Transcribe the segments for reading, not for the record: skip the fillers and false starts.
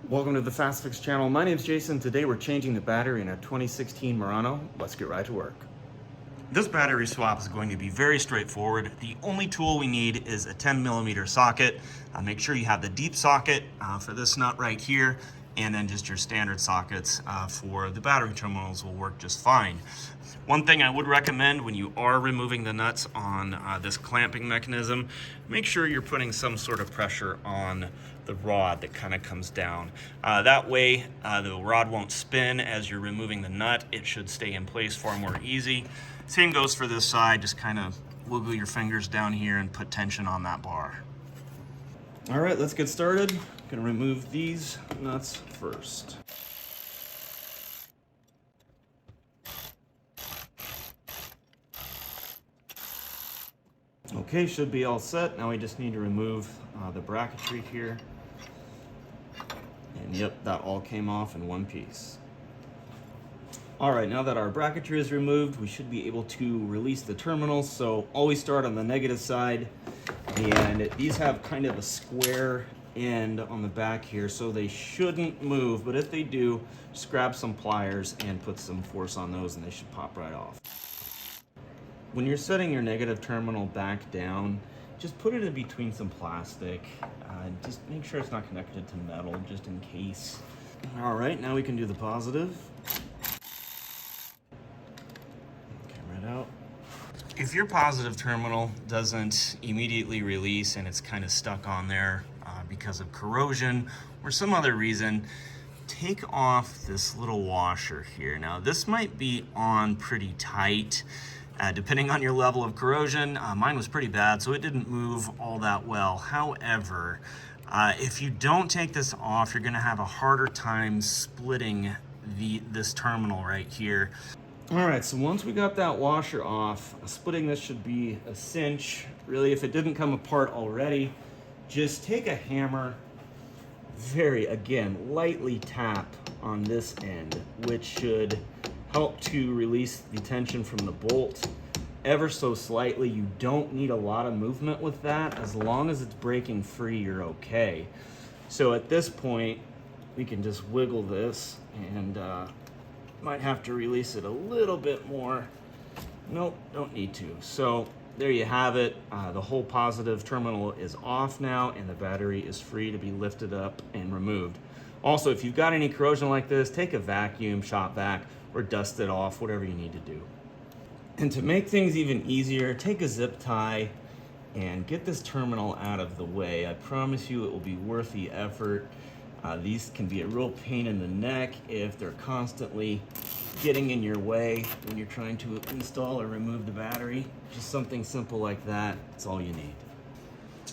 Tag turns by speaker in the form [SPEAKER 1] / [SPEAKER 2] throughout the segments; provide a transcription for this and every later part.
[SPEAKER 1] Welcome to the Fast Fix channel. My name's Jason. Today we're changing the battery in a 2016 Murano. Let's get right to work. This battery swap is going to be very straightforward. The only tool we need is a 10mm socket. Make sure you have the deep socket for this nut right here, and then just your standard sockets for the battery terminals will work just fine. One thing I would recommend when you are removing the nuts on this clamping mechanism, make sure you're putting some sort of pressure on the rod that kind of comes down. That way the rod won't spin as you're removing the nut. It should stay in place far more easy. Same goes for this side. Just kind of wiggle your fingers down here and put tension on that bar. All right, let's get started. I'm gonna remove these nuts first. Okay, should be all set. Now we just need to remove the bracketry here. And yep, that all came off in one piece. All right, now that our bracketry is removed, we should be able to release the terminals. So always start on the negative side. And these have kind of a square end on the back here, so they shouldn't move. But if they do, just grab some pliers and put some force on those and they should pop right off. When you're setting your negative terminal back down, just put it in between some plastic. Just make sure it's not connected to metal, just in case. All right, now we can do the positive. Okay, right out. If your positive terminal doesn't immediately release and it's kind of stuck on there because of corrosion or some other reason, take off this little washer here. Now, this might be on pretty tight. Depending on your level of corrosion, mine was pretty bad, so it didn't move all that well. However, if you don't take this off, you're gonna have a harder time splitting this terminal right here. All right, so once we got that washer off, splitting this should be a cinch. Really, if it didn't come apart already, just take a hammer, again, lightly tap on this end, which should help to release the tension from the bolt ever so slightly. You don't need a lot of movement with that. As long as it's breaking free, you're okay. So at this point, we can just wiggle this and might have to release it a little bit more. Nope, don't need to. So there you have it. The whole positive terminal is off now and the battery is free to be lifted up and removed. Also, if you've got any corrosion like this, take a vacuum, shop vac, or dust it off, whatever you need to do. And to make things even easier, take a zip tie and get this terminal out of the way. I promise you it will be worth the effort. These can be a real pain in the neck if they're constantly getting in your way when you're trying to install or remove the battery. Just something simple like that, that's all you need.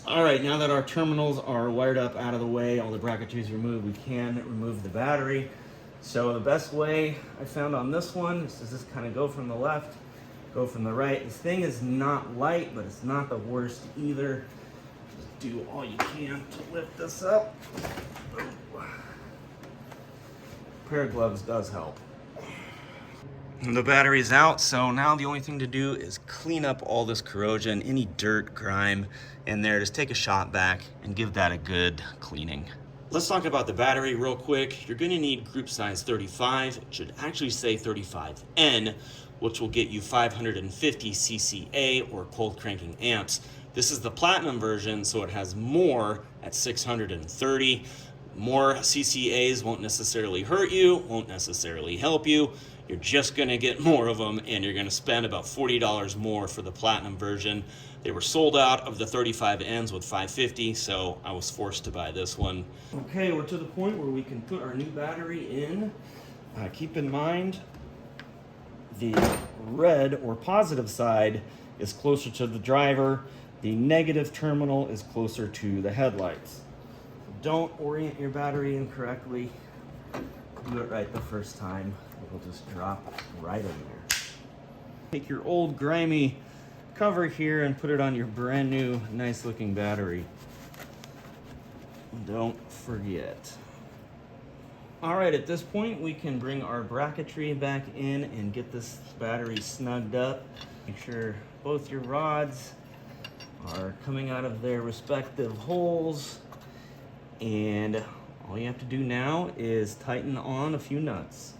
[SPEAKER 1] All right, now that our terminals are wired up out of the way, all the bracketry is removed, we can remove the battery. So the best way I found on this one is to just kind of go from the left, go from the right. This thing is not light, but it's not the worst either. Just do all you can to lift this up. A pair of gloves does help. And the battery's out, so now the only thing to do is clean up all this corrosion, any dirt, grime in there. Just take a shop vac and give that a good cleaning. Let's talk about the battery real quick. You're gonna need group size 35. It should actually say 35N, which will get you 550 CCA or cold cranking amps. This is the platinum version, so it has more at 630. More CCAs won't necessarily hurt you, won't necessarily help you. You're just gonna get more of them and you're gonna spend about $40 more for the platinum version. They were sold out of the 35Ns with 550, so I was forced to buy this one. Okay, we're to the point where we can put our new battery in. Keep in mind, the red or positive side is closer to the driver. The negative terminal is closer to the headlights. Don't orient your battery incorrectly. Do it right the first time. It'll just drop right in there. Take your old grimy cover here and put it on your brand new nice looking battery. Don't forget. All right, at this point we can bring our bracketry back in and get this battery snugged up. Make sure both your rods are coming out of their respective holes and All you have to do now is tighten on a few nuts.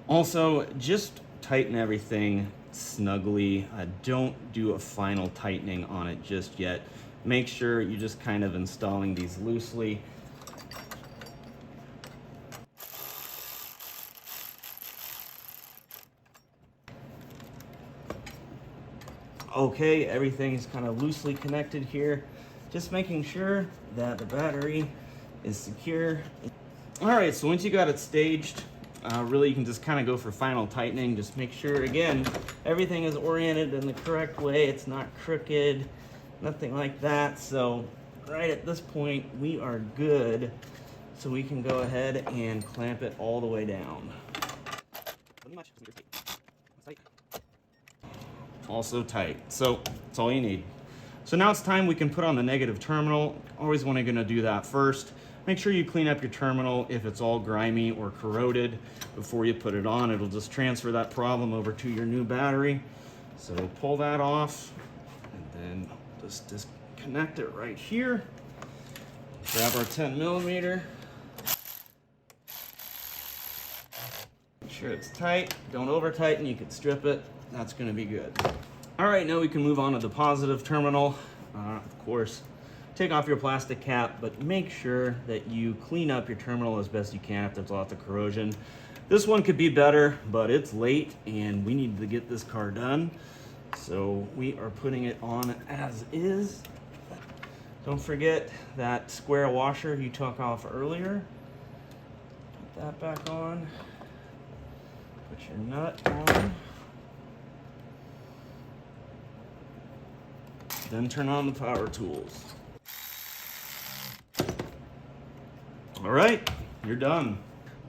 [SPEAKER 1] Also, just tighten everything snugly. Don't do a final tightening on it just yet. Make sure you're just kind of installing these loosely. Okay, everything's kind of loosely connected here. Just making sure that the battery is secure. All right, so once you got it staged, really you can just kind of go for final tightening. Just make sure, again, everything is oriented in the correct way. It's not crooked, nothing like that. So right at this point, we are good. So we can go ahead and clamp it all the way down. Also tight. So that's all you need. So now it's time we can put on the negative terminal. Always want to do that first. Make sure you clean up your terminal if it's all grimy or corroded before you put it on. It'll just transfer that problem over to your new battery. So pull that off and then just disconnect it right here. Grab our 10mm. Make sure it's tight. Don't over tighten. You can strip it. That's going to be good. All right, now we can move on to the positive terminal. Of course, take off your plastic cap, but make sure that you clean up your terminal as best you can if there's lots of corrosion. This one could be better, but it's late and we need to get this car done. So we are putting it on as is. Don't forget that square washer you took off earlier. Put that back on. Put your nut on. Then turn on the power tools. All right, you're done.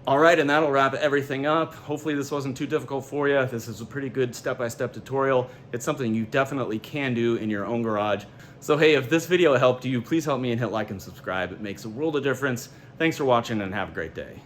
[SPEAKER 1] All right, and that'll wrap everything up. Hopefully this wasn't too difficult for you. This is a pretty good step-by-step tutorial. It's something you definitely can do in your own garage. So hey, if this video helped you, please help me and hit like and subscribe. It makes a world of difference. Thanks for watching and have a great day.